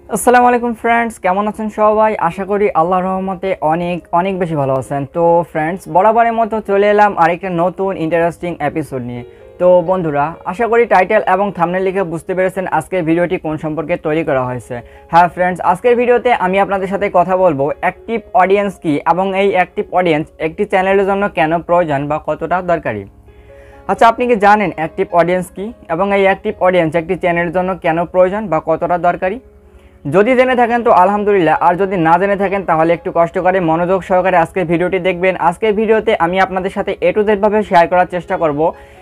আসসালামু আলাইকুম ফ্রেন্ডস, কেমন আছেন সবাই? আশা করি আল্লাহর রহমতে অনেক অনেক বেশি ভালো আছেন। তো ফ্রেন্ডস, বরাবরের মতো চলে এলাম আরেকটা নতুন ইন্টারেস্টিং এপিসোড নিয়ে। তো বন্ধুরা, আশা করি টাইটেল এবং থাম্বনেল লিখে বুঝতে পেরেছেন আজকের ভিডিওটি কোন সম্পর্কে তৈরি করা হয়েছে। হ্যাঁ ফ্রেন্ডস, আজকের ভিডিওতে আমি আপনাদের সাথে কথা বলবো অ্যাক্টিভ অডিয়েন্স কি এবং এই অ্যাক্টিভ অডিয়েন্স একটি চ্যানেলের জন্য কেন প্রয়োজন বা কতটা দরকারি। আচ্ছা, আপনি কি জানেন অ্যাক্টিভ অডিয়েন্স কি এবং এই অ্যাক্টিভ অডিয়েন্স একটি চ্যানেলের জন্য কেন প্রয়োজন বা কতটা দরকারি? যদি জেনে থাকেন তো আলহামদুলিল্লাহ, আর যদি না জেনে থাকেন তাহলে একটু কষ্ট করে মনোযোগ সহকারে আজকের ভিডিওটি দেখবেন। আজকের ভিডিওতে আমি আপনাদের সাথে A to Z ভাবে শেয়ার করার চেষ্টা করব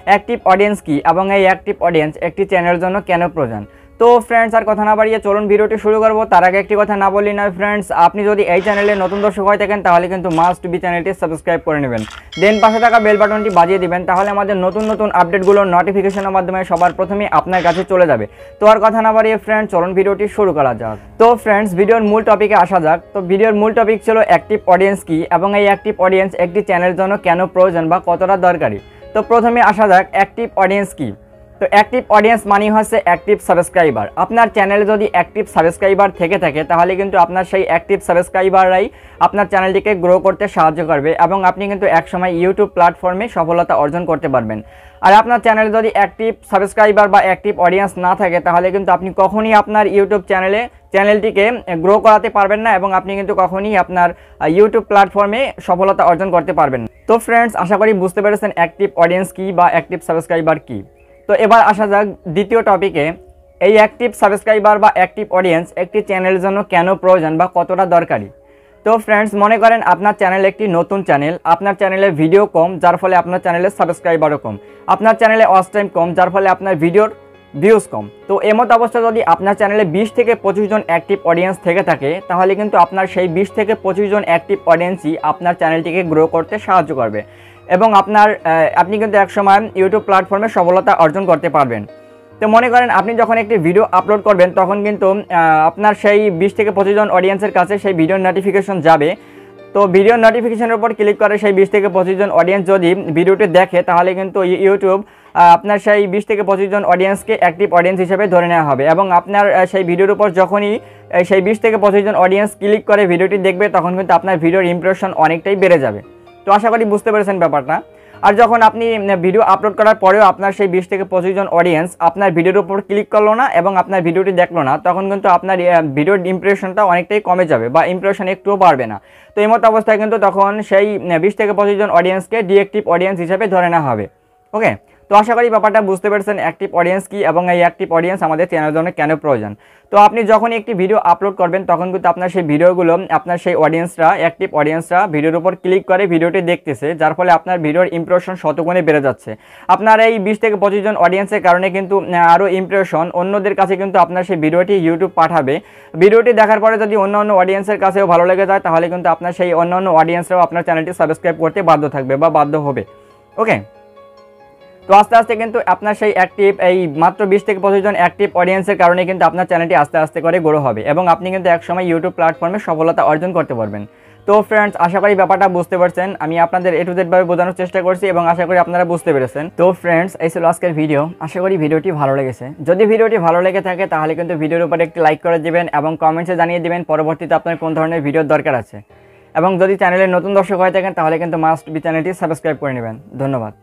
অ্যাক্টিভ অডিয়েন্স কি এবং এই অ্যাক্টিভ অডিয়েন্স একটি চ্যানেলের জন্য কেন প্রয়োজন। তো ফ্রেন্ডস, আর কথা না বাড়িয়ে চলুন ভিডিওটি শুরু করব। তার আগে একটি কথা না বললেই নয় ফ্রেন্ডস, আপনি যদি এই চ্যানেলে নতুন দর্শক হয়ে থাকেন তাহলে কিন্তু মাস্ট বি চ্যানেলটি সাবস্ক্রাইব করে নেবেন, দেন পাশে থাকা বেল বাটনটি বাজিয়ে দিবেন, তাহলে আমাদের নতুন নতুন আপডেটগুলোর নোটিফিকেশনের মাধ্যমে সবার প্রথমে আপনার কাছে চলে যাবে। তো আর কথা না বাড়িয়ে ফ্রেন্ডস, চলুন ভিডিওটি শুরু করা যাক। তো ফ্রেন্ডস, ভিডিওর মূল টপিকে আসা যাক। তো ভিডিওর মূল টপিক ছিল অ্যাক্টিভ অডিয়েন্স কি এবং এই অ্যাক্টিভ অডিয়েন্স একটি চ্যানেলের জন্য কেন প্রয়োজন বা কতটা দরকারি। তো প্রথমে আসা যাক অ্যাক্টিভ অডিয়েন্স কি। তো অ্যাক্টিভ অডিয়েন্স মানে হচ্ছে অ্যাক্টিভ সাবস্ক্রাইবার। আপনার চ্যানেলে যদি অ্যাক্টিভ সাবস্ক্রাইবার থেকে থাকে তাহলে কিন্তু আপনার সেই অ্যাক্টিভ সাবস্ক্রাইবাররাই আপনার চ্যানেলটিকে গ্রো করতে সাহায্য করবে এবং আপনি কিন্তু একসময় ইউটিউব প্ল্যাটফর্মে সফলতা অর্জন করতে পারবেন। আর আপনার চ্যানেলে যদি অ্যাক্টিভ সাবস্ক্রাইবার বা অ্যাক্টিভ অডিয়েন্স না থাকে তাহলে কিন্তু আপনি কখনই আপনার ইউটিউব চ্যানেলটিকে গ্রো করাতে পারবেন না এবং আপনি কিন্তু কখনই আপনার ইউটিউব প্ল্যাটফর্মে সফলতা অর্জন করতে পারবেন না। তো ফ্রেন্ডস, আশা করি বুঝতে পেরেছেন অ্যাক্টিভ অডিয়েন্স কি বা অ্যাক্টিভ সাবস্ক্রাইবার কি। তো এবার আসা যাক দ্বিতীয় টপিকে, এই অ্যাক্টিভ সাবস্ক্রাইবার বা অ্যাক্টিভ অডিয়েন্স একটি চ্যানেলের জন্য কেন প্রয়োজন বা কতটা দরকারি। তো ফ্রেন্ডস, মনে করেন আপনার চ্যানেল একটি নতুন চ্যানেল, আপনার চ্যানেলে ভিডিও কম যার ফলে আপনার চ্যানেলের সাবস্ক্রাইবারও কম, আপনার চ্যানেলে ওয়াচ টাইম কম যার ফলে আপনার ভিডিওর ভিউজ কম। তো এমত অবস্থা যদি আপনার চ্যানেলে 20 থেকে 25 জন অ্যাক্টিভ অডিয়েন্স থেকে থাকে তাহলে কিন্তু আপনার সেই 20 থেকে 25 জন অ্যাক্টিভ অডিয়েন্সই আপনার চ্যানেলটিকে গ্রো করতে সাহায্য করবে এবং আপনি কিন্তু একসময় ইউটিউব প্ল্যাটফর্মে সফলতা অর্জন করতে পারবেন। তো মনে করেন আপনি যখন একটি ভিডিও আপলোড করবেন তখন কিন্তু আপনার সেই 20 থেকে 25 জন অডিয়েন্সের কাছে সেই ভিডিওর নোটিফিকেশন যাবে। তো ভিডিওর নোটিফিকেশনের উপর ক্লিক করে সেই 20 থেকে 25 জন অডিয়েন্স যদি ভিডিওটি দেখে তাহলে কিন্তু ইউটিউব আপনার সেই 20 থেকে 25 জন অডিয়েন্সকে অ্যাক্টিভ অডিয়েন্স হিসেবে ধরে নেওয়া হবে এবং আপনার সেই ভিডিওর উপর যখনই সেই 20 থেকে 25 জন অডিয়েন্স ক্লিক করে ভিডিওটি দেখবে তখন কিন্তু আপনার ভিডিওর ইমপ্রেশন অনেকটাই বেড়ে যাবে। তো আশা করি বুঝতে পেরেছেন ব্যাপারটা। আর যখন আপনি ভিডিও আপলোড করার পরেও আপনার সেই 20 থেকে 25 জন অডিয়েন্স আপনার ভিডিওর উপর ক্লিক করলো না এবং আপনার ভিডিওটি দেখলো না, তখন কিন্তু আপনার ভিডিওর ইমপ্রেশনটা অনেকটাই কমে যাবে বা ইমপ্রেশন একটুও বাড়বে না। তো এই মতো অবস্থায় কিন্তু তখন সেই 20 থেকে 25 জন অডিয়েন্সকে ডিঅ্যাক্টিভ অডিয়েন্স হিসেবে ধরে নেওয়া হবে। ওকে, তো আশা করি ব্যাপারটা বুঝতে পেরেছেন অ্যাক্টিভ অডিয়েন্স কি এবং এই অ্যাক্টিভ অডিয়েন্স আমাদের চ্যানেলের জন্য কেন প্রয়োজন। তো আপনি যখন একটি ভিডিও আপলোড করবেন তখন কিন্তু আপনার সেই ভিডিওগুলো আপনার সেই অডিয়েন্সরা অ্যাক্টিভ অডিয়েন্সরা ভিডিওর উপর ক্লিক করে ভিডিওটি দেখতেছে, যার ফলে আপনার ভিডিওর ইমপ্রেশন শতগুণে বেড়ে যাচ্ছে। আপনার এই 20 থেকে 25 জন অডিয়েন্সের কারণে কিন্তু আরও ইমপ্রেশন অন্যদের কাছে কিন্তু আপনার সেই ভিডিওটি ইউটিউব পাঠাবে। ভিডিওটি দেখার পরে যদি অন্য অন্য অডিয়েন্সের কাছেও ভালো লেগে যায় তাহলে কিন্তু আপনার সেই অন্য অন্য অডিয়েন্সরাও আপনার চ্যানেলটি সাবস্ক্রাইব করতে বাধ্য থাকবে বা বাধ্য হবে। ওকে, তো আস্তে আস্তে কিন্তু আপনার সেই এই মাত্র 20 থেকে 25 জন অ্যাক্টিভ অডিয়েন্সের কারণে কিন্তু আপনার চ্যানেলটি আস্তে আস্তে করে গ্রো হবে এবং আপনি কিন্তু একসময় ইউটিউব প্ল্যাটফর্মে সফলতা অর্জন করতে পারবেন। তো ফ্রেন্ডস, আশা করি ব্যাপারটা বুঝতে পারছেন। আমি আপনাদের A to Z ভাবে বোঝানোর চেষ্টা করছি এবং আশা করি আপনারা বুঝতে পেরেছেন। তো ফ্রেন্ডস, এই ছিল আজকের ভিডিও। আশা করি ভিডিওটি ভালো লেগেছে। যদি ভিডিওটি ভালো লেগে থাকে তাহলে কিন্তু ভিডিওর উপরে একটি লাইক করে দিবেন এবং কমেন্টসে জানিয়ে দিবেন পরবর্তীতে আপনার কোন ধরনের ভিডিওর দরকার আছে। এবং যদি চ্যানেলের নতুন দর্শক হয়ে থাকেন তাহলে কিন্তু মাস্ট বি চ্যানেলটি সাবস্ক্রাইব করে নেবেন। ধন্যবাদ।